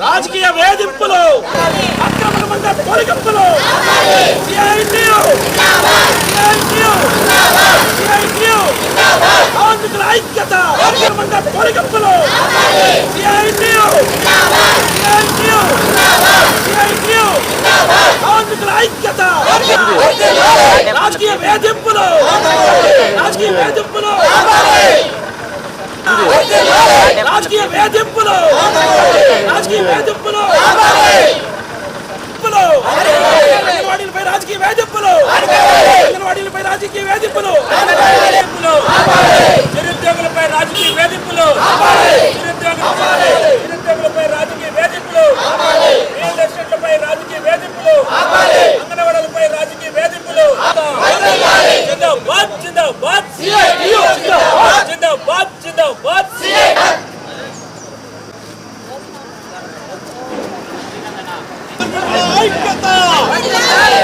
రాజకీయ వేధింపులు, అక్రమమైన తొలగింపులు, కార్మికుల ఐక్యత, అక్రమమైన తొలగింపులు, కార్మికుల ఐక్యత, రాజకీయ వేధింపులు, రాజకీయ వేధింపులు, రాజకీయ వేధింపులు, రాజకీయ వేధింపులు, అంగన్వాడీలపై రాజకీయ వేధింపులు, అంగన్వాడీలపై రాజకీయ వేధింపులు, నిరుద్యోగులపై రాజకీయ వేధింపులు, నిరుద్యోగులపై రాజకీయ వేధింపులు, రియల్ ఎస్టేట్లపై రాజకీయ వేధింపులు, అంగన్వాడీలపై రాజకీయ వేధింపులు. జిందాబాద్ జిందాబాద్ జిందాబాద్ జిందాబాద్. ఐక్యత,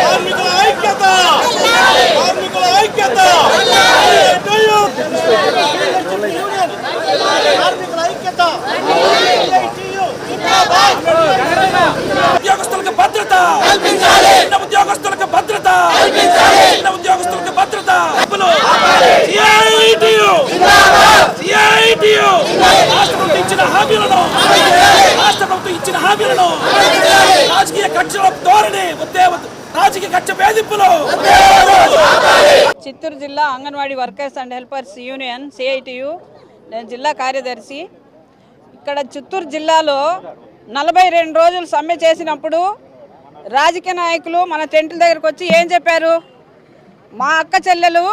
కార్మికుల ఐక్యత, కార్మికుల ఐక్యత, కార్మికుల ఐక్యత, ఉద్యోగస్తులకు భద్రత, ఉద్యోగస్తులకు భద్రత, ఉద్యోగస్తులకు భద్రత, ఇచ్చిన హామీలను, రాష్ట్ర ప్రభుత్వం ఇచ్చిన హామీలను రాజకీయ కక్షల ధోరణి, రాజకీయ కక్ష వేధింపులు. చిత్తూరు జిల్లా anganwadi workers and helpers union CITU నేను జిల్లా కార్యదర్శి. ఇక్కడ చిత్తూరు జిల్లాలో 42 రోజులు సమ్మె చేసినప్పుడు రాజకీయ నాయకులు మన టెంట్ల దగ్గరకు వచ్చి ఏం చెప్పారు? మా అక్క చెల్లెలు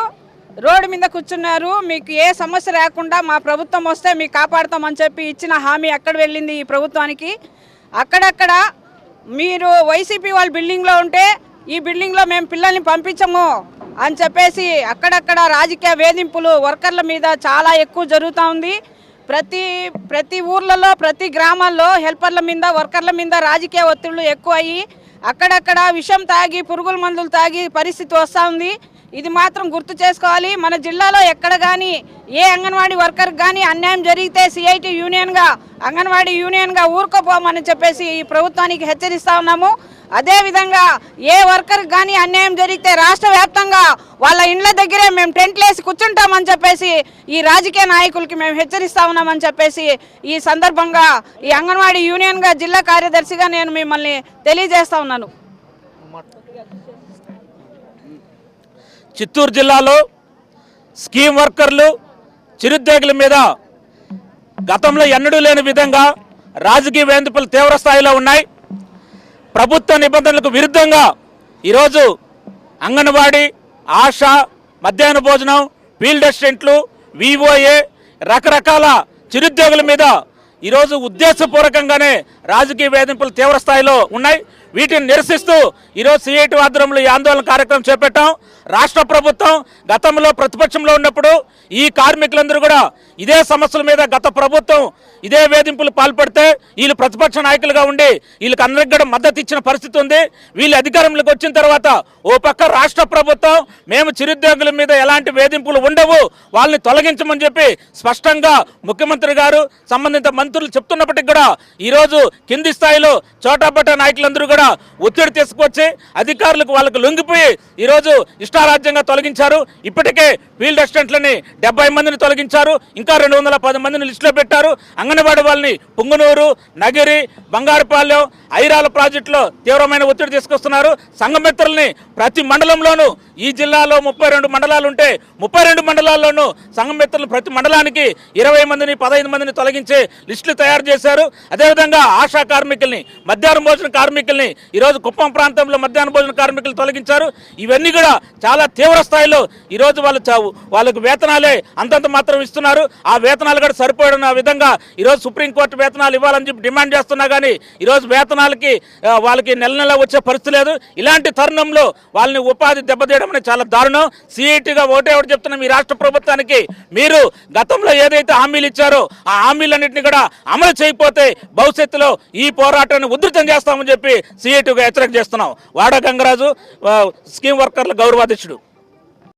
రోడ్డు మీద కూర్చున్నారు, మీకు ఏ సమస్య రాకుండా మా ప్రభుత్వం వస్తే మీకు కాపాడుతామని చెప్పి ఇచ్చిన హామీ ఎక్కడ వెళ్ళింది ఈ ప్రభుత్వానికి? అక్కడక్కడ మీరు వైసీపీ వాళ్ళ బిల్డింగ్లో ఉంటే ఈ బిల్డింగ్లో మేము పిల్లల్ని పంపించము అని చెప్పేసి అక్కడక్కడ రాజకీయ వేధింపులు వర్కర్ల మీద చాలా ఎక్కువ జరుగుతూ ఉంది. ప్రతి ఊర్లలో, ప్రతి గ్రామాల్లో హెల్పర్ల మీద, వర్కర్ల మీద రాజకీయ ఒత్తిళ్లు ఎక్కువ అయ్యి అక్కడక్కడ విషం తాగి, పురుగుల మందులు తాగి పరిస్థితి వస్తూ ఉంది. ఇది మాత్రం గుర్తు చేసుకోవాలి. మన జిల్లాలో ఎక్కడ కానీ ఏ అంగన్వాడీ వర్కర్ కానీ అన్యాయం జరిగితే CITU యూనియన్గా, అంగన్వాడీ యూనియన్గా ఊరుకోపోమని చెప్పేసి ఈ ప్రభుత్వానికి హెచ్చరిస్తూ ఉన్నాము. అదేవిధంగా ఏ వర్కర్ కానీ అన్యాయం జరిగితే రాష్ట్ర వ్యాప్తంగా వాళ్ళ ఇండ్ల దగ్గరే మేము టెంట్లేసి కూర్చుంటామని చెప్పేసి ఈ రాజకీయ నాయకులకి మేము హెచ్చరిస్తా ఉన్నామని చెప్పేసి ఈ సందర్భంగా ఈ అంగన్వాడీ యూనియన్గా జిల్లా కార్యదర్శిగా నేను మిమ్మల్ని తెలియజేస్తా ఉన్నాను. చిత్తూరు జిల్లాలో స్కీమ్ వర్కర్లు, చిరుద్యోగుల మీద గతంలో ఎన్నడూ లేని విధంగా రాజకీయ వేధింపులు తీవ్ర స్థాయిలో ఉన్నాయి. ప్రభుత్వ నిబంధనలకు విరుద్ధంగా ఈరోజు అంగన్వాడీ, ఆశా, మధ్యాహ్న భోజనం, ఫీల్డ్ అసిస్టెంట్లు, VOA రకరకాల చిరుద్యోగుల మీద ఈరోజు ఉద్దేశపూర్వకంగానే రాజకీయ వేధింపులు తీవ్ర స్థాయిలో ఉన్నాయి. వీటిని నిరసిస్తూ ఈరోజు CITU ఆధ్వర్యంలో ఈ ఆందోళన కార్యక్రమం చేపట్టాం. రాష్ట్ర ప్రభుత్వం గతంలో ప్రతిపక్షంలో ఉన్నప్పుడు ఈ కార్మికులందరూ కూడా ఇదే సమస్యల మీద గత ప్రభుత్వం ఇదే వేధింపులు పాల్పడితే వీళ్ళు ప్రతిపక్ష నాయకులుగా ఉండి వీళ్ళకి అందరికి కూడా మద్దతు ఇచ్చిన పరిస్థితి ఉంది. వీళ్ళు అధికారంలోకి వచ్చిన తర్వాత ఓ పక్క రాష్ట్ర ప్రభుత్వం మేము చిరుద్యోగుల మీద ఎలాంటి వేధింపులు ఉండవు, వాళ్ళని తొలగించమని చెప్పి స్పష్టంగా ముఖ్యమంత్రి గారు, సంబంధిత మంత్రులు చెప్తున్నప్పటికీ కూడా ఈరోజు కింది స్థాయిలో చోటాపట్ట నాయకులందరూ కూడా ఒత్తిడి తీసుకొచ్చి అధికారులకు వాళ్ళకు లొంగిపోయి ఈరోజు ఇష్టారాజ్యంగా తొలగించారు. ఇప్పటికే ఫీల్డ్ అసిస్టెంట్లని 70 మందిని తొలగించారు, ఇంకా 210 మందిని లిస్టులో పెట్టారు. అంగన్వాడీ వాళ్ళని పుంగనూరు, నగిరి, బంగారుపాలెం, ఐరాల ప్రాజెక్టులో తీవ్రమైన ఒత్తిడి తీసుకొస్తున్నారు. సంఘమిత్రుల్ని ప్రతి మండలంలోనూ, ఈ జిల్లాలో 32 మండలాలు ఉంటే 32 మండలాల్లోనూ సంఘమిత్రులు ప్రతి మండలానికి 20 మందిని 15 మందిని తొలగించే లిస్టులు తయారు చేశారు. అదేవిధంగా ఆశా కార్మికుల్ని, మధ్యాహ్న భోజన కార్మికుల్ని ఈరోజు కుప్పం ప్రాంతంలో మధ్యాహ్న భోజన కార్మికులు తొలగించారు. ఇవన్నీ కూడా చాలా తీవ్ర స్థాయిలో ఈరోజు వాళ్ళకు వేతనాలే అంతంత మాత్రం ఇస్తున్నారు. ఆ వేతనాలు కూడా సరిపోయిన విధంగా ఈరోజు సుప్రీంకోర్టు వేతనాలు ఇవ్వాలని చెప్పి డిమాండ్ చేస్తున్నా కానీ ఈరోజు వేతనాలకి వాళ్ళకి నెల నెల వచ్చే పరిస్థితి లేదు. ఇలాంటి తరుణంలో వాళ్ళని ఉపాధి దెబ్బతీయడం అనేది చాలా దారుణం. CITUగా ఒకటి చెప్తున్నాం, ఈ రాష్ట్ర ప్రభుత్వానికి మీరు గతంలో ఏదైతే హామీలు ఇచ్చారో ఆ హామీలన్నింటినీ కూడా అమలు చేయకపోతే భవిష్యత్తులో ఈ పోరాటాన్ని ఉధృతం చేస్తామని చెప్పి CITUగా హెచ్చరిక చేస్తున్నాం. వాడ గంగరాజు, స్కీమ్ వర్కర్ల గౌరవాధ్యక్షుడు.